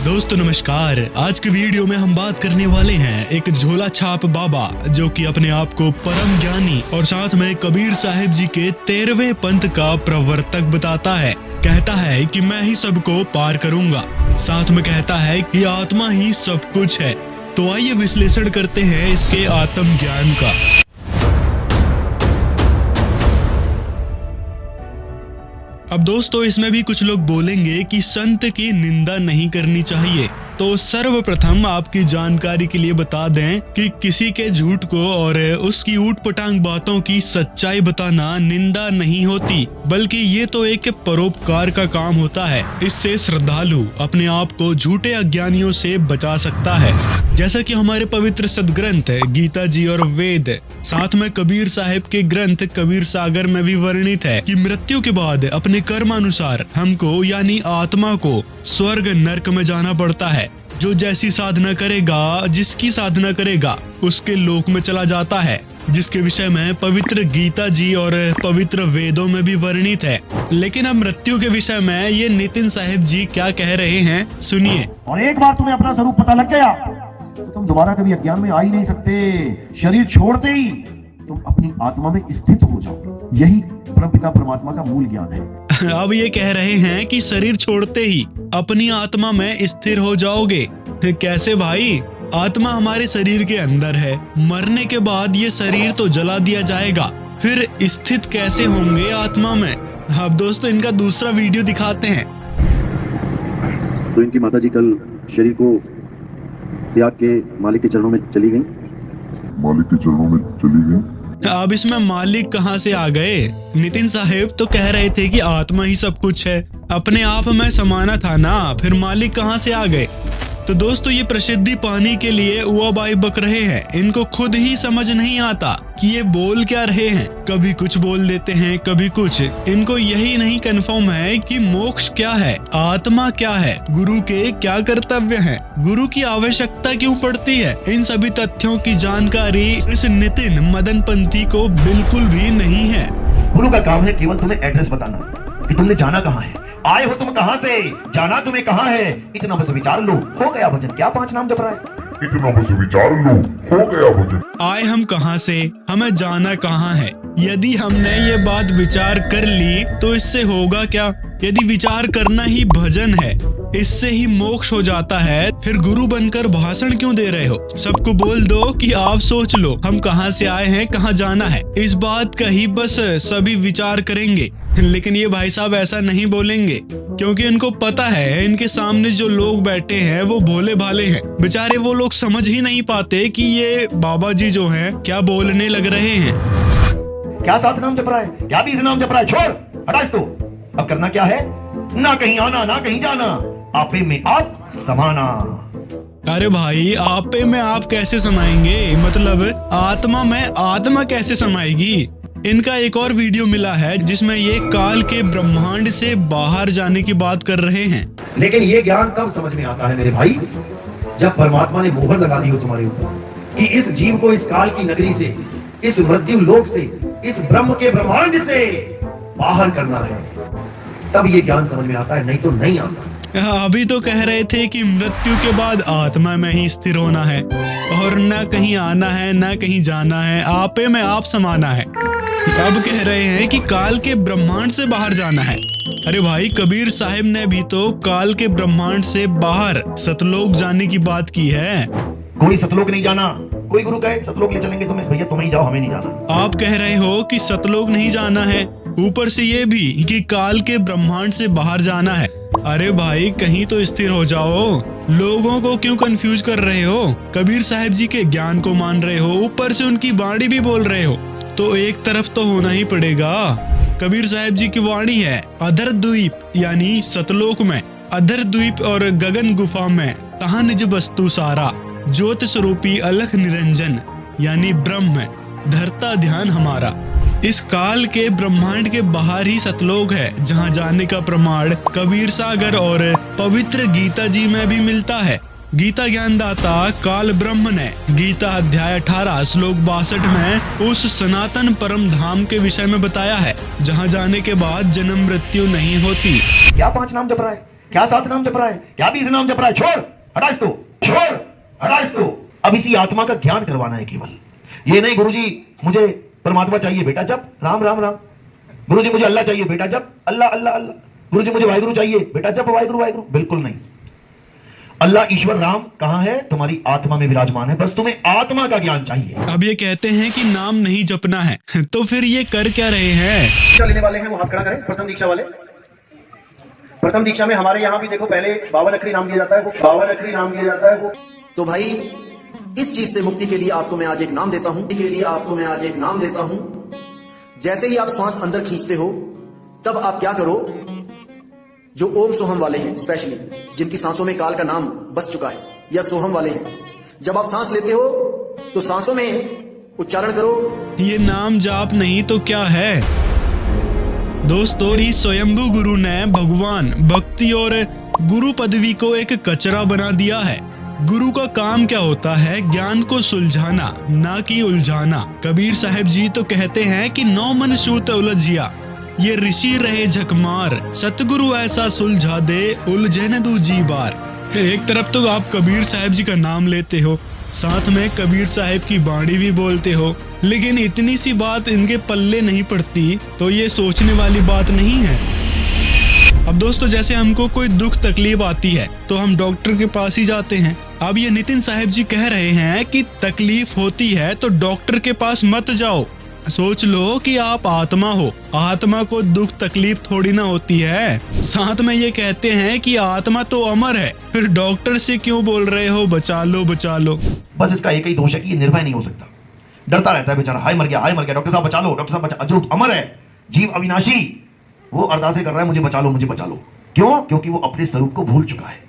दोस्तों नमस्कार। आज के वीडियो में हम बात करने वाले हैं एक झोला छाप बाबा जो कि अपने आप को परम ज्ञानी और साथ में कबीर साहिब जी के 13वें पंथ का प्रवर्तक बताता है। कहता है कि मैं ही सबको पार करूंगा, साथ में कहता है कि आत्मा ही सब कुछ है। तो आइए विश्लेषण करते हैं इसके आत्म ज्ञान का। अब दोस्तों इसमें भी कुछ लोग बोलेंगे कि संत की निंदा नहीं करनी चाहिए। तो सर्वप्रथम आपकी जानकारी के लिए बता दें कि किसी के झूठ को और उसकी ऊटपटांग बातों की सच्चाई बताना निंदा नहीं होती, बल्कि ये तो एक परोपकार का काम होता है। इससे श्रद्धालु अपने आप को झूठे अज्ञानियों से बचा सकता है। जैसा कि हमारे पवित्र सदग्रंथ गीता जी और वेद, साथ में कबीर साहिब के ग्रंथ कबीर सागर में भी वर्णित है कि मृत्यु के बाद अपने कर्मानुसार हमको यानी आत्मा को स्वर्ग नरक में जाना पड़ता है। जो जैसी साधना करेगा, जिसकी साधना करेगा, उसके लोक में चला जाता है, जिसके विषय में पवित्र गीता जी और पवित्र वेदों में भी वर्णित है। लेकिन अब मृत्यु के विषय में ये नितिन साहिब जी क्या कह रहे हैं, सुनिए। और एक बार तुम्हें अपना स्वरूप पता लग गया तो तुम दोबारा कभी अज्ञान में आ ही नहीं सकते। शरीर छोड़ते ही तुम अपनी आत्मा में स्थित हो जाओ। यही परमपिता परमात्मा का मूल ज्ञान है। अब ये कह रहे हैं कि शरीर छोड़ते ही अपनी आत्मा में स्थिर हो जाओगे। कैसे भाई? आत्मा हमारे शरीर के अंदर है, मरने के बाद ये शरीर तो जला दिया जाएगा, फिर स्थित कैसे होंगे आत्मा में? अब दोस्तों इनका दूसरा वीडियो दिखाते हैं। तो इनकी माताजी कल शरीर को त्याग के मालिक के चरणों में चली गई। अब इसमें मालिक कहाँ से आ गए? नितिन साहिब तो कह रहे थे कि आत्मा ही सब कुछ है, अपने आप में समाना था ना, फिर मालिक कहाँ से आ गए? तो दोस्तों ये प्रसिद्धि पाने के लिए उआबाई बक रहे हैं। इनको खुद ही समझ नहीं आता कि ये बोल क्या रहे हैं। कभी कुछ बोल देते हैं, कभी कुछ। इनको यही नहीं कंफर्म है कि मोक्ष क्या है, आत्मा क्या है, गुरु के क्या कर्तव्य हैं, गुरु की आवश्यकता क्यों पड़ती है। इन सभी तथ्यों की जानकारी इस नितिन मदनपंथी को बिल्कुल भी नहीं है। गुरु का काम है केवल तुम्हें एड्रेस बताना कि तुमने जाना कहाँ है, आए हो तुम कहाँ से, जाना तुम्हें कहाँ है। इतना बस विचार लो, हो गया भजन। क्या 5 नाम जप रहा है? इतना बस विचार लो, हो गया भजन। आए हम कहाँ से, हमें जाना कहाँ है। यदि हमने ये बात विचार कर ली तो इससे होगा क्या? यदि विचार करना ही भजन है, इससे ही मोक्ष हो जाता है, फिर गुरु बनकर भाषण क्यों दे रहे हो? सबको बोल दो कि आप सोच लो हम कहाँ से आए हैं, कहाँ जाना है। इस बात का ही बस सभी विचार करेंगे। लेकिन ये भाई साहब ऐसा नहीं बोलेंगे, क्योंकि इनको पता है इनके सामने जो लोग बैठे हैं वो भोले भाले हैं। बेचारे वो लोग समझ ही नहीं पाते कि ये बाबा जी जो हैं क्या बोलने लग रहे हैं। क्या 7 नाम जप रहा है, क्या 20 नाम जप रहा है? छोड़, हटा इसको। अब करना क्या है? ना कहीं आना, ना कहीं जाना, आपे में आप समाना। अरे भाई, आपे में आप कैसे समाएंगे? मतलब आत्मा में आत्मा कैसे समाएगी? इनका एक और वीडियो मिला है जिसमें ये काल के ब्रह्मांड से बाहर जाने की बात कर रहे हैं। लेकिन ये ज्ञान तब समझ में आता है मेरे भाई, जब परमात्मा ने मोहर लगा दी हो तुम्हारे ऊपर कि इस जीव को इस काल की नगरी से, इस मृत्यु लोक से, इस ब्रह्म के ब्रह्मांड से बाहर करना है। तब ये ज्ञान समझ में आता है, नहीं तो नहीं आता। अभी तो कह रहे थे कि मृत्यु के बाद आत्मा में ही स्थिर होना है और न कहीं आना है, न कहीं जाना है, आपे में आप समाना है। अब कह रहे हैं कि काल के ब्रह्मांड से बाहर जाना है। अरे भाई, कबीर साहिब ने भी तो काल के ब्रह्मांड से बाहर सतलोक जाने की बात की है। कोई सतलोक नहीं जाना। कोई गुरु कहे सतलोक ले चलेंगे तुम्हें, भैया तुम ही जाओ, हमें नहीं जाना। आप कह रहे हो कि सतलोक नहीं जाना है, ऊपर से ये भी कि काल के ब्रह्मांड से बाहर जाना है। अरे भाई, कहीं तो स्थिर हो जाओ। लोगों को क्यों कंफ्यूज कर रहे हो? कबीर साहिब जी के ज्ञान को मान रहे हो, ऊपर से उनकी वाणी भी बोल रहे हो, तो एक तरफ तो होना ही पड़ेगा। कबीर साहिब जी की वाणी है, अधर द्वीप यानी सतलोक में, अधर द्वीप और गगन गुफा में तहाँ निज वस्तु सारा, ज्योति स्वरूपी अलख निरंजन यानी ब्रह्म, धरता ध्यान हमारा। इस काल के ब्रह्मांड के बाहर ही सतलोक है, जहाँ जाने का प्रमाण कबीर सागर और पवित्र गीता जी में भी मिलता है। गीता ज्ञानदाता काल ब्रह्म ने गीता अध्याय 18 श्लोक 62 में उस सनातन परम धाम के विषय में बताया है, जहाँ जाने के बाद जन्म मृत्यु नहीं होती। क्या 5 नाम जप रहा है? क्या 7 नाम जप रहा है, क्या 20 नाम जप रहा है, छोड़, हटा इसको, छोड़, हटा इसको। अब इसी आत्मा का ज्ञान करवाना है केवल। ये नहीं गुरुजी मुझे परमात्मा चाहिए, बेटा जप राम राम राम। गुरुजी मुझे अल्लाह चाहिए, बेटा जप अल्लाह अल्लाह अल्लाह। गुरुजी मुझे वाहिगुरु चाहिए, बेटा जप वाहिगुरु वाहिगुरु। बिल्कुल नहीं। अल्लाह ईश्वर राम कहां है? तुम्हारी आत्मा में विराजमान है, बस तुम्हें आत्मा का ज्ञान चाहिए। अब ये कहते हैं कि नाम नहीं जपना है, तो फिर ये कर क्या रहे हैं? दीक्षा लेने वाले हैं वो हाथ खड़ा करें। प्रथम दीक्षा वाले, प्रथम दीक्षा में हमारे यहाँ भी देखो पहले 52 अक्षरी नाम दिया जाता है, वो 52 अक्षरी नाम दिया जाता है वो। तो भाई इस चीज से मुक्ति के लिए आपको मैं आज एक नाम देता हूं। जैसे ही आप श्वास अंदर खींचते हो तब आप क्या करो, जो ओम सोहम वाले हैं स्पेशली, जिनकी सांसों में काल का नाम बस चुका है, या सोहम वाले हैं, जब आप सांस लेते हो तो सांसों में उच्चारण करो। ये नाम जाप नहीं तो क्या है दोस्तों? इस स्वयंभू गुरु ने भगवान, भक्ति और गुरु पदवी को एक कचरा बना दिया है। गुरु का काम क्या होता है? ज्ञान को सुलझाना, ना कि उलझाना। कबीर साहब जी तो कहते हैं कि 9 मन सूत उलझिया, ये ऋषि रहे झकमार, सतगुरु ऐसा सुलझा दे, उलझे न दूजी बार। एक तरफ तो आप कबीर साहब जी का नाम लेते हो, साथ में कबीर साहब की बाणी भी बोलते हो, लेकिन इतनी सी बात इनके पल्ले नहीं पड़ती, तो ये सोचने वाली बात नहीं है। अब दोस्तों, जैसे हमको कोई दुख तकलीफ आती है तो हम डॉक्टर के पास ही जाते हैं। अब ये नितिन साहब जी कह रहे हैं कि तकलीफ होती है तो डॉक्टर के पास मत जाओ। सोच लो कि आप आत्मा हो, आत्मा को दुख तकलीफ थोड़ी ना होती है। साथ में ये कहते हैं कि आत्मा तो अमर है, फिर डॉक्टर से क्यों बोल रहे हो बचा लो बचा लो? बस इसका एक ही दोष है कि ये निर्भय नहीं हो सकता, डरता रहता है बेचारा, हाय मर गया, हाय मर गया, डॉक्टर साहब बचा लो, डॉक्टर साहब बचा। जो अमर है, जीव अविनाशी, वो अरदासें कर रहा है मुझे बचा लो, मुझे बचा लो। क्यों? क्योंकि वो अपने स्वरूप को भूल चुका है।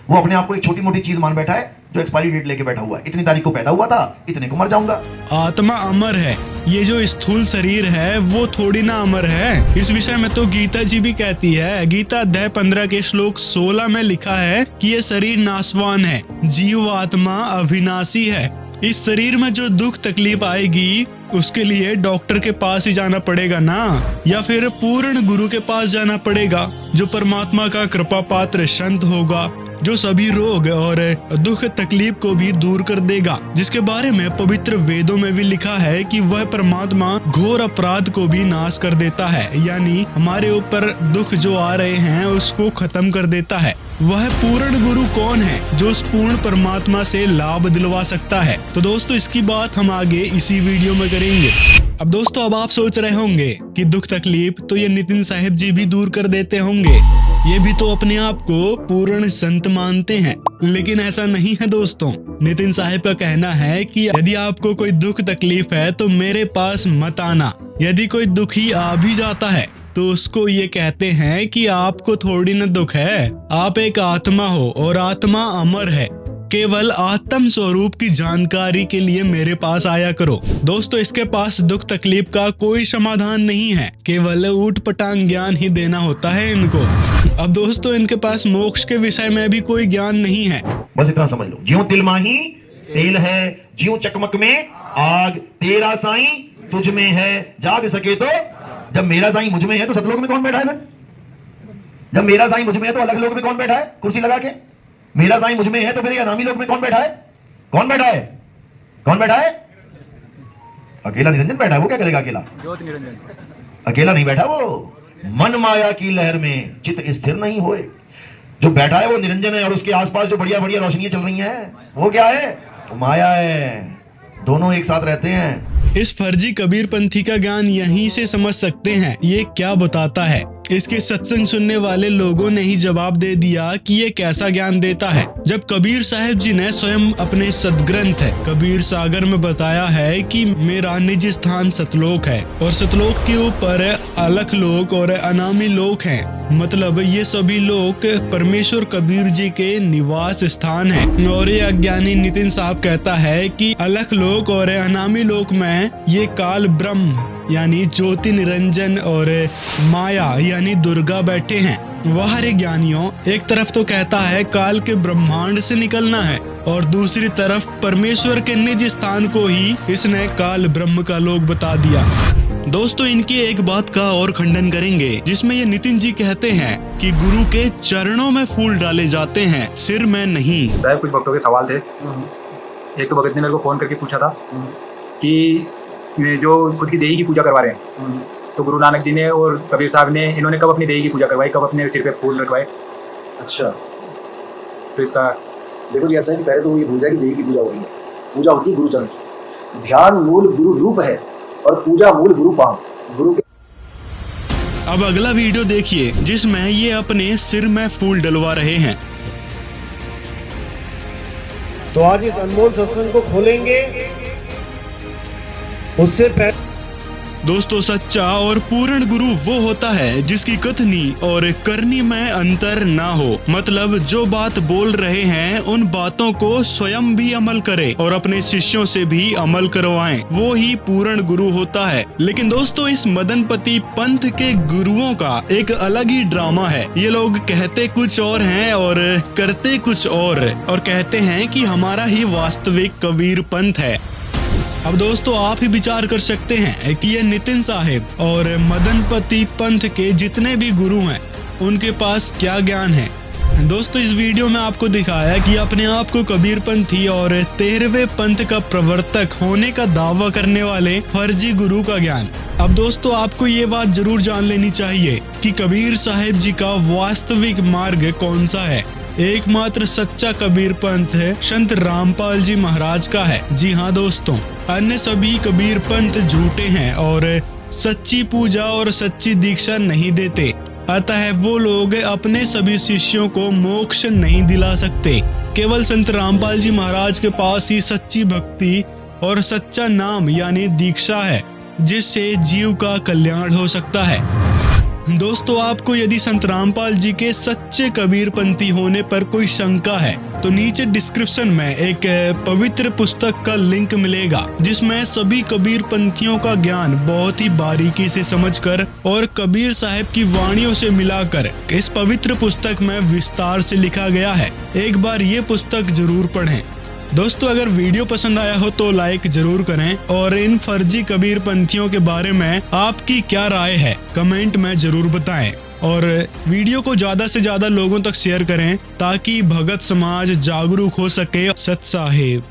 वो अपने आप को एक छोटी मोटी चीज मान बैठा है, जो एक्सपायरी डेट लेके बैठा हुआ है। इतनी तारीख को पैदा हुआ था, इतने को मर जाऊंगा। आत्मा अमर है, ये जो स्थूल शरीर है वो थोड़ी ना अमर है। इस विषय में तो गीता जी भी कहती है। गीता अध्याय 15 के श्लोक 16 में लिखा है कि ये शरीर नाशवान है, जीव आत्मा अविनाशी है। इस शरीर में जो दुख तकलीफ आएगी उसके लिए डॉक्टर के पास ही जाना पड़ेगा ना, या फिर पूर्ण गुरु के पास जाना पड़ेगा, जो परमात्मा का कृपा पात्र संत होगा, जो सभी रोग और दुख तकलीफ को भी दूर कर देगा, जिसके बारे में पवित्र वेदों में भी लिखा है कि वह परमात्मा घोर अपराध को भी नाश कर देता है, यानी हमारे ऊपर दुख जो आ रहे हैं उसको खत्म कर देता है। वह पूर्ण गुरु कौन है जो उस पूर्ण परमात्मा से लाभ दिलवा सकता है? तो दोस्तों, इसकी बात हम आगे इसी वीडियो में करेंगे। अब दोस्तों, अब आप सोच रहे होंगे कि दुख तकलीफ तो ये नितिन साहब जी भी दूर कर देते होंगे, ये भी तो अपने आप को पूर्ण संत मानते हैं, लेकिन ऐसा नहीं है दोस्तों। नितिन साहब का कहना है कि यदि आपको कोई दुख तकलीफ है तो मेरे पास मत आना। यदि कोई दुखी आ भी जाता है तो उसको ये कहते हैं कि आपको थोड़ी न दुख है, आप एक आत्मा हो और आत्मा अमर है। केवल आत्म स्वरूप की जानकारी के लिए मेरे पास आया करो। दोस्तों, इसके पास दुख तकलीफ का कोई समाधान नहीं है, केवल ऊट पटांग ज्ञान ही देना होता है इनको। अब दोस्तों, इनके पास मोक्ष के विषय में भी कोई ज्ञान नहीं है। बस इतना समझ लो, ज्यों तिल माही तेल है, ज्यों चकमक में आग, तेरा साईं तुझ में है, जाग सके तो। जब मेरा साईं मुझ में है तो सतलोक में कौन बैठा है? जब मेरा साईं मुझ में है तो अलग लोक में कौन बैठा है कुर्सी लगा के? मेरा साईं मुझ में है तो फिर अनामी लोक में कौन बैठा है? कौन बैठा है? कौन बैठा है? अकेला निरंजन बैठा है। वो क्या करेगा अकेला? ज्योत निरंजन अकेला नहीं बैठा, वो मन माया की लहर में चित्त स्थिर नहीं होए। जो बैठा है वो निरंजन है, और उसके आसपास जो बढ़िया बढ़िया रोशनियां चल रही हैं वो क्या है? वो माया है। दोनों एक साथ रहते हैं। इस फर्जी कबीरपंथी का ज्ञान यहीं से समझ सकते हैं। ये क्या बताता है? इसके सत्संग सुनने वाले लोगों ने ही जवाब दे दिया कि ये कैसा ज्ञान देता है, जब कबीर साहब जी ने स्वयं अपने सदग्रंथ है कबीर सागर में बताया है कि मेरा निज स्थान सतलोक है, और सतलोक के ऊपर अलख लोक और अनामी लोक हैं। मतलब ये सभी लोक परमेश्वर कबीर जी के निवास स्थान हैं। और ये अज्ञानी नितिन साहब कहता है कि अलख लोक और अनामी लोक में ये काल ब्रह्म यानी ज्योति निरंजन और माया यानी दुर्गा बैठे हैं। वह रे ज्ञानियों, एक तरफ तो कहता है काल के ब्रह्मांड से निकलना है, और दूसरी तरफ परमेश्वर के निज स्थान को ही इसने काल ब्रह्म का लोक बता दिया। दोस्तों इनकी एक बात का और खंडन करेंगे, जिसमें ये नितिन जी कहते हैं कि गुरु के चरणों में फूल डाले जाते हैं, सिर में नहीं। साहब कुछ भक्तों के सवाल थे। एक तो भगत ने मेरे को फोन करके पूछा था कि जो खुद की देही की पूजा करवा रहे हैं, तो गुरु नानक जी ने और कबीर साहब ने, इन्होंने कब अपनी देही की पूजा करवाई, कब अपने सिर पे फूल रखवाए? अच्छा, तो इसका देखो जी ऐसा है कि पहले तो ये भूल जाए कि देही की पूजा हो रही है। पूजा होती है गुरुचरण की। ध्यान मूल गुरु रूप है और पूजा मूल गुरु पाम। गुरु के अब अगला वीडियो देखिए, जिसमें ये अपने सिर में फूल डलवा रहे हैं। तो आज इस अनमोल सत्संग को खोलेंगे। उससे पहले दोस्तों सच्चा और पूर्ण गुरु वो होता है जिसकी कथनी और करनी में अंतर ना हो, मतलब जो बात बोल रहे हैं उन बातों को स्वयं भी अमल करे और अपने शिष्यों से भी अमल करवाएं, वो ही पूर्ण गुरु होता है। लेकिन दोस्तों इस मदनपति पंथ के गुरुओं का एक अलग ही ड्रामा है। ये लोग कहते कुछ और हैं और करते कुछ और कहते हैं कि हमारा ही वास्तविक कबीर पंथ है। अब दोस्तों आप ही विचार कर सकते हैं कि ये नितिन साहिब और मदनपति पंथ के जितने भी गुरु हैं उनके पास क्या ज्ञान है। दोस्तों इस वीडियो में आपको दिखाया कि अपने आप को कबीर पंथी और 13वें पंथ का प्रवर्तक होने का दावा करने वाले फर्जी गुरु का ज्ञान। अब दोस्तों आपको ये बात जरूर जान लेनी चाहिए कि कबीर साहिब जी का वास्तविक मार्ग कौन सा है। एकमात्र सच्चा कबीर पंथ संत रामपाल जी महाराज का है। जी हाँ दोस्तों, अन्य सभी कबीर पंथ झूठे हैं और सच्ची पूजा और सच्ची दीक्षा नहीं देते। अतः वो लोग अपने सभी शिष्यों को मोक्ष नहीं दिला सकते। केवल संत रामपाल जी महाराज के पास ही सच्ची भक्ति और सच्चा नाम यानी दीक्षा है, जिससे जीव का कल्याण हो सकता है। दोस्तों आपको यदि संत रामपाल जी के सच्चे कबीर पंथी होने पर कोई शंका है तो नीचे डिस्क्रिप्शन में एक पवित्र पुस्तक का लिंक मिलेगा, जिसमें सभी कबीर पंथियों का ज्ञान बहुत ही बारीकी से समझकर और कबीर साहब की वाणियों से मिलाकर इस पवित्र पुस्तक में विस्तार से लिखा गया है। एक बार ये पुस्तक जरूर पढ़ें। दोस्तों अगर वीडियो पसंद आया हो तो लाइक जरूर करें और इन फर्जी कबीर पंथियों के बारे में आपकी क्या राय है कमेंट में जरूर बताएं और वीडियो को ज्यादा से ज्यादा लोगों तक शेयर करें ताकि भगत समाज जागरूक हो सके। सत साहिब।